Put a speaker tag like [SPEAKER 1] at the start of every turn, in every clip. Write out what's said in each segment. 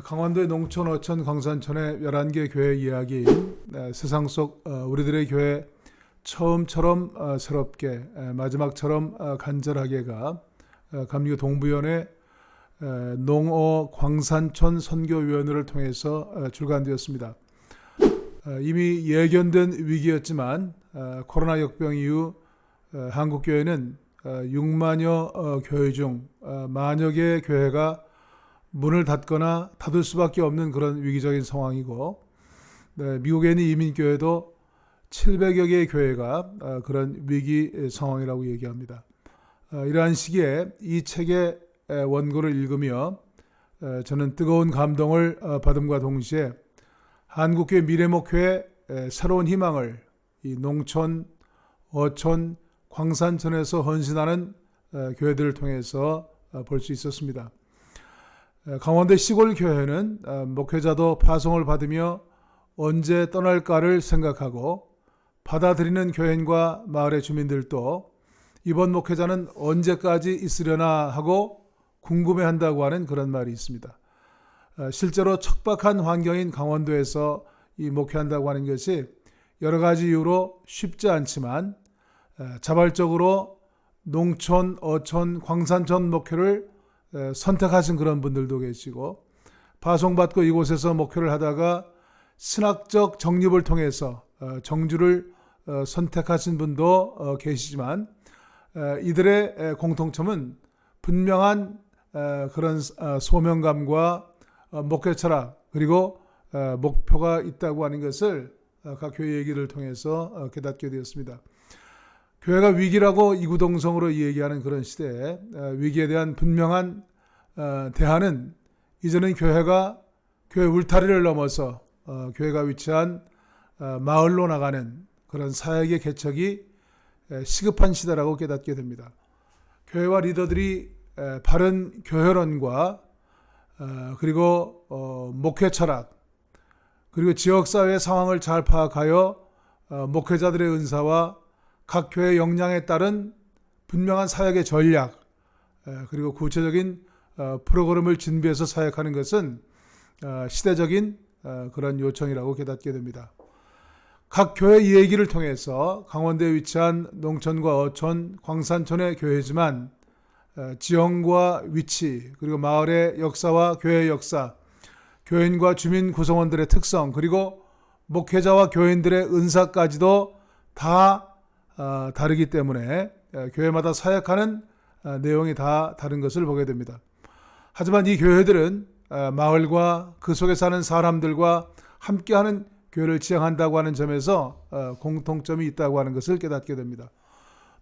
[SPEAKER 1] 강원도의 농촌, 어촌, 광산촌의 11개 교회 이야기인 세상 속 우리들의 교회 처음처럼 새롭게 마지막처럼 간절하게가 감리교 동부연의 농어 광산촌 선교위원회를 통해서 출간되었습니다. 이미 예견된 위기였지만 코로나 역병 이후 한국교회는 6만여 교회 중 만여 개의 교회가 문을 닫거나 닫을 수밖에 없는 그런 위기적인 상황이고, 미국에 있는 이민교회도 700여 개의 교회가 그런 위기 상황이라고 얘기합니다. 이러한 시기에 이 책의 원고를 읽으며 저는 뜨거운 감동을 받음과 동시에 한국교회 미래목표의 새로운 희망을 이 농촌, 어촌, 광산촌에서 헌신하는 교회들을 통해서 볼 수 있었습니다. 강원도 시골 교회는 목회자도 파송을 받으며 언제 떠날까를 생각하고, 받아들이는 교인과 마을의 주민들도 이번 목회자는 언제까지 있으려나 하고 궁금해한다고 하는 그런 말이 있습니다. 실제로 척박한 환경인 강원도에서 이 목회한다고 하는 것이 여러 가지 이유로 쉽지 않지만, 자발적으로 농촌, 어촌, 광산촌 목회를 선택하신 그런 분들도 계시고, 파송받고 이곳에서 목회를 하다가 신학적 정립을 통해서 정주를 선택하신 분도 계시지만, 이들의 공통점은 분명한 그런 소명감과 목회 철학 그리고 목표가 있다고 하는 것을 각 교회 얘기를 통해서 깨닫게 되었습니다. 교회가 위기라고 이구동성으로 얘기하는 그런 시대에 위기에 대한 분명한 대안은 이제는 교회가 교회 울타리를 넘어서 교회가 위치한 마을로 나가는 그런 사역의 개척이 시급한 시대라고 깨닫게 됩니다. 교회와 리더들이 바른 교회론과 그리고 목회 철학 그리고 지역사회의 상황을 잘 파악하여 목회자들의 은사와 각 교회 역량에 따른 분명한 사역의 전략 그리고 구체적인 프로그램을 준비해서 사역하는 것은 시대적인 그런 요청이라고 깨닫게 됩니다. 각 교회 이 얘기를 통해서 강원도에 위치한 농촌과 어촌, 광산촌의 교회지만 지형과 위치 그리고 마을의 역사와 교회의 역사, 교인과 주민 구성원들의 특성 그리고 목회자와 교인들의 은사까지도 다 다르기 때문에 교회마다 사역하는 내용이 다 다른 것을 보게 됩니다. 하지만 이 교회들은 마을과 그 속에 사는 사람들과 함께하는 교회를 지향한다고 하는 점에서 공통점이 있다고 하는 것을 깨닫게 됩니다.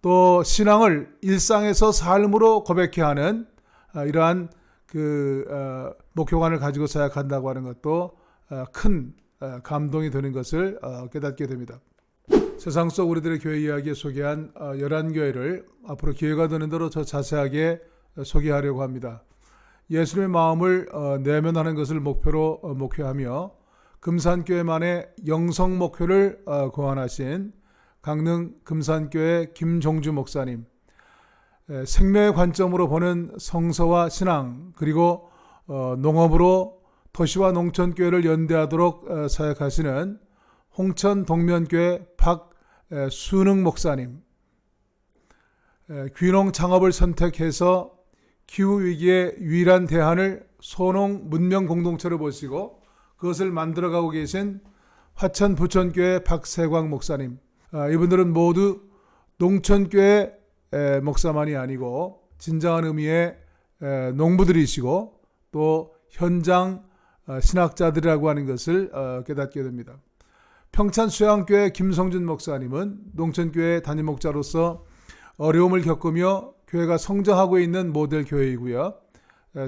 [SPEAKER 1] 또 신앙을 일상에서 삶으로 고백해야 하는 이러한 그 목표관을 가지고 사역한다고 하는 것도 큰 감동이 되는 것을 깨닫게 됩니다. 세상 속 우리들의 교회 이야기에 소개한 11교회를 앞으로 기회가 되는 대로 더 자세하게 소개하려고 합니다. 예수님의 마음을 내면하는 것을 목표로 목회하며 금산교회만의 영성 목회를 고안하신 강릉 금산교회 김종주 목사님, 생명의 관점으로 보는 성서와 신앙 그리고 농업으로 도시와 농촌교회를 연대하도록 사역하시는 홍천 동면교회 박수능 목사님, 귀농 창업을 선택해서 기후위기의 유일한 대안을 소농 문명 공동체로 보시고 그것을 만들어가고 계신 화천 부천교회 박세광 목사님, 이분들은 모두 농촌교회 목사만이 아니고 진정한 의미의 농부들이시고 또 현장 신학자들이라고 하는 것을 깨닫게 됩니다. 평창 수양교회 김성준 목사님은 농촌교회 담임목자로서 어려움을 겪으며 교회가 성장하고 있는 모델 교회이고요.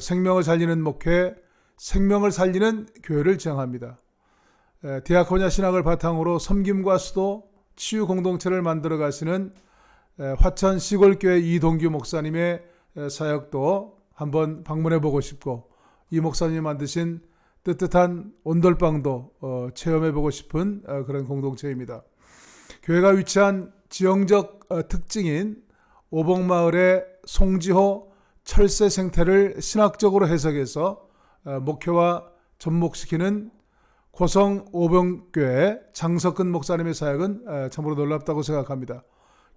[SPEAKER 1] 생명을 살리는 목회, 생명을 살리는 교회를 지향합니다. 디아코냐 신학을 바탕으로 섬김과 수도, 치유 공동체를 만들어 가시는 화천 시골교회 이동규 목사님의 사역도 한번 방문해 보고 싶고, 이 목사님이 만드신 뜨뜻한 온돌방도 체험해 보고 싶은 그런 공동체입니다. 교회가 위치한 지형적 특징인 오봉마을의 송지호 철새 생태를 신학적으로 해석해서 목회와 접목시키는 고성 오병교회 장석근 목사님의 사역은 참으로 놀랍다고 생각합니다.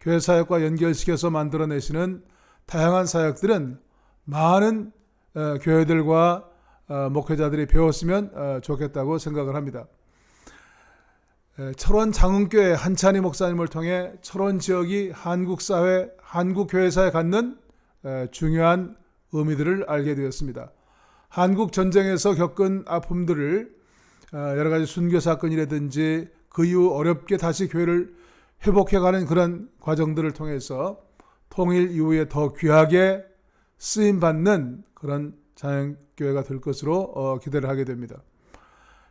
[SPEAKER 1] 교회 사역과 연결시켜서 만들어내시는 다양한 사역들은 많은 교회들과 목회자들이 배웠으면 좋겠다고 생각을 합니다. 철원 장흥교회 한찬희 목사님을 통해 철원 지역이 한국사회, 한국교회사에 갖는 중요한 의미들을 알게 되었습니다. 한국 전쟁에서 겪은 아픔들을 여러 가지 순교 사건이라든지 그 이후 어렵게 다시 교회를 회복해가는 그런 과정들을 통해서 통일 이후에 더 귀하게 쓰임받는 그런 장흥교회가 될 것으로 기대를 하게 됩니다.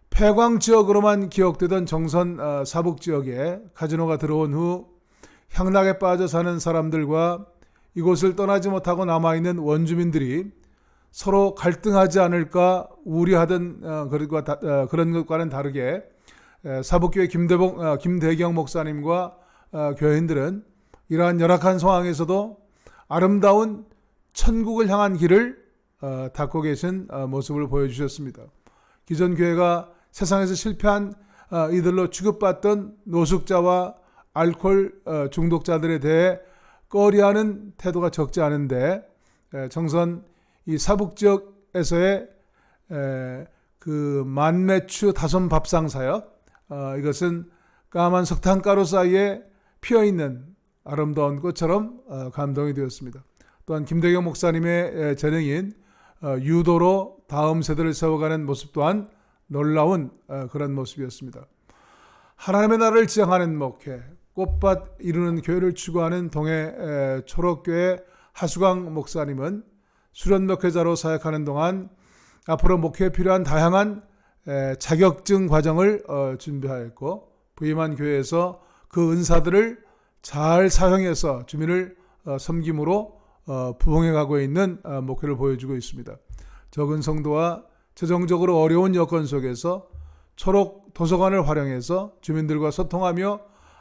[SPEAKER 1] 폐광 지역으로만 기억되던 정선 사북 지역에 카지노가 들어온 후 향락에 빠져 사는 사람들과 이곳을 떠나지 못하고 남아있는 원주민들이 서로 갈등하지 않을까 우려하던 그런 것과는 다르게 사북교회 김대경 목사님과 교회인들은 이러한 열악한 상황에서도 아름다운 천국을 향한 길을 닦고 계신 모습을 보여주셨습니다. 기존 교회가 세상에서 실패한 이들로 취급받던 노숙자와 알코올 중독자들에 대해 꺼리하는 태도가 적지 않은데 정선 이 사북 지역에서의 그 만매추 다솜 밥상 사역, 이것은 까만 석탄가루 사이에 피어있는 아름다운 꽃처럼 감동이 되었습니다. 또한 김대경 목사님의 재능인 유도로 다음 세대를 세워가는 모습 또한 놀라운 그런 모습이었습니다. 하나님의 나라를 지향하는 목회, 꽃밭 이루는 교회를 추구하는 동해 초록교회 하수광 목사님은 수련 목회자로 사역하는 동안 앞으로 목회에 필요한 다양한 자격증 과정을 준비하였고 부임한 교회에서 그 은사들을 잘 사용해서 주민을 섬김으로 부흥해가고 있는 목회를 보여주고 있습니다. 적은 성도와 재정적으로 어려운 여건 속에서 초록 도서관을 활용해서 주민들과 소통하며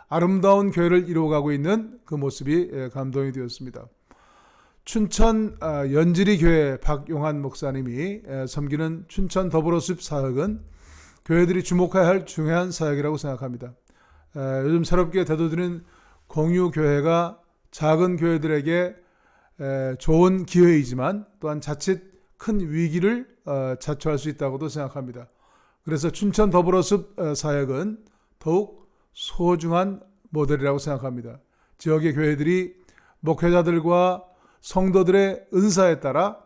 [SPEAKER 1] 아름다운 교회를 이루어가고 있는 그 모습이 감동이 되었습니다. 춘천 연지리 교회 박용환 목사님이 섬기는 춘천 더불어숲 사역은 교회들이 주목해야 할 중요한 사역이라고 생각합니다. 요즘 새롭게 대두되는 공유교회가 작은 교회들에게 좋은 기회이지만 또한 자칫 큰 위기를 자초할 수 있다고도 생각합니다. 그래서 춘천 더불어숲 사역은 더욱 소중한 모델이라고 생각합니다. 지역의 교회들이 목회자들과 성도들의 은사에 따라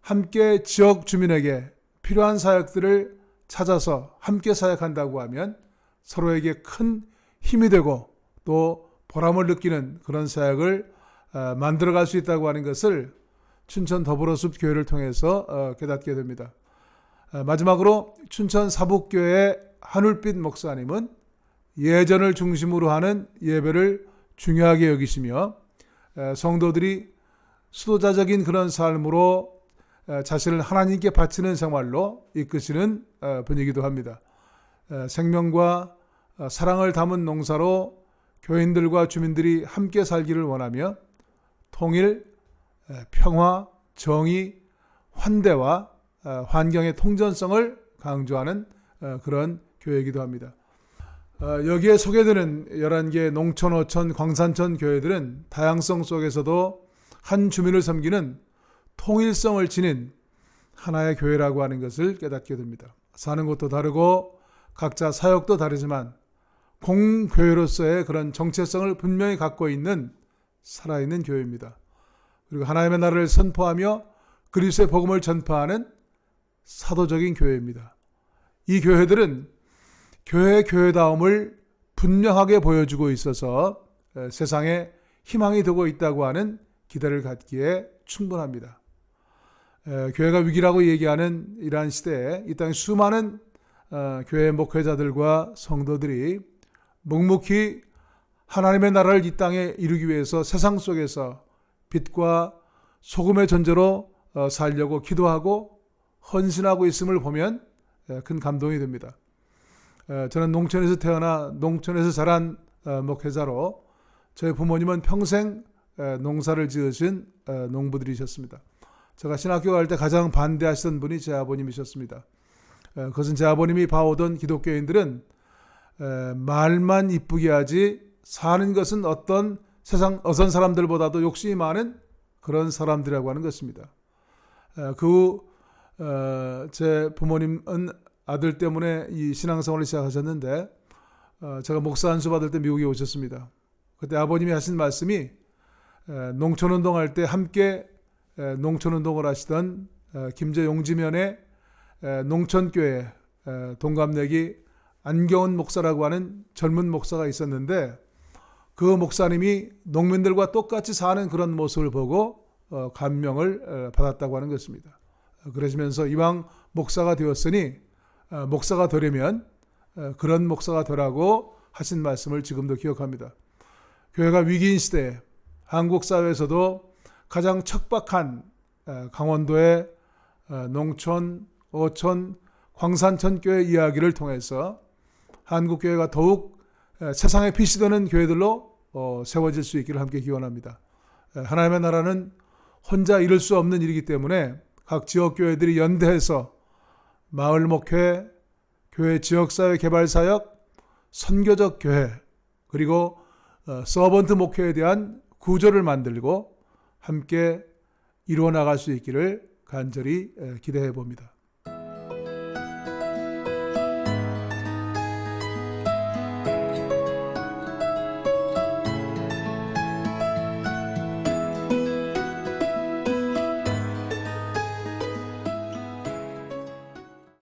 [SPEAKER 1] 함께 지역 주민에게 필요한 사역들을 찾아서 함께 사역한다고 하면 서로에게 큰 힘이 되고 또 보람을 느끼는 그런 사역을 만들어갈 수 있다고 하는 것을 춘천 더불어숲 교회를 통해서 깨닫게 됩니다. 마지막으로 춘천 사북교회 한울빛 목사님은 예전을 중심으로 하는 예배를 중요하게 여기시며 성도들이 수도자적인 그런 삶으로 자신을 하나님께 바치는 생활로 이끄시는 분이기도 합니다. 생명과 사랑을 담은 농사로 교인들과 주민들이 함께 살기를 원하며 통일, 평화, 정의, 환대와 환경의 통전성을 강조하는 그런 교회이기도 합니다. 여기에 소개되는 11개 농촌, 어촌, 광산촌 교회들은 다양성 속에서도 한 주민을 섬기는 통일성을 지닌 하나의 교회라고 하는 것을 깨닫게 됩니다. 사는 곳도 다르고 각자 사역도 다르지만 공교회로서의 그런 정체성을 분명히 갖고 있는 살아있는 교회입니다. 그리고 하나님의 나라를 선포하며 그리스도의 복음을 전파하는 사도적인 교회입니다. 이 교회들은 교회의 교회다움을 분명하게 보여주고 있어서 세상에 희망이 되고 있다고 하는 기대를 갖기에 충분합니다. 교회가 위기라고 얘기하는 이러한 시대에 이 땅에 수많은 교회 목회자들과 성도들이 묵묵히 하나님의 나라를 이 땅에 이루기 위해서 세상 속에서 빛과 소금의 존재로 살려고 기도하고 헌신하고 있음을 보면 큰 감동이 됩니다. 저는 농촌에서 태어나 농촌에서 자란 목회자로 저희 부모님은 평생 농사를 지으신 농부들이셨습니다. 제가 신학교 갈 때 가장 반대하시던 분이 제 아버님이셨습니다. 그것은 제 아버님이 봐오던 기독교인들은 말만 이쁘게 하지 사는 것은 세상 어선 사람들보다도 욕심이 많은 그런 사람들이라고 하는 것입니다. 제 부모님은 아들 때문에 이 신앙생활을 시작하셨는데 제가 목사 안수 받을 때 미국에 오셨습니다. 그때 아버님이 하신 말씀이 농촌운동할 때 함께 농촌운동을 하시던 김제 용지면의 농촌교회 동갑내기 안경원 목사라고 하는 젊은 목사가 있었는데 그 목사님이 농민들과 똑같이 사는 그런 모습을 보고 감명을 받았다고 하는 것입니다. 그러시면서 이왕 목사가 되었으니 목사가 되려면 그런 목사가 되라고 하신 말씀을 지금도 기억합니다. 교회가 위기인 시대에 한국 사회에서도 가장 척박한 강원도의 농촌, 어촌, 광산천 교회 이야기를 통해서 한국교회가 더욱 세상에 빛이 되는 교회들로 세워질 수 있기를 함께 기원합니다. 하나님의 나라는 혼자 이룰 수 없는 일이기 때문에 각 지역교회들이 연대해서 마을 목회, 교회 지역사회 개발사역, 선교적 교회, 그리고 서번트 목회에 대한 구조를 만들고 함께 이루어 나갈 수 있기를 간절히 기대해 봅니다.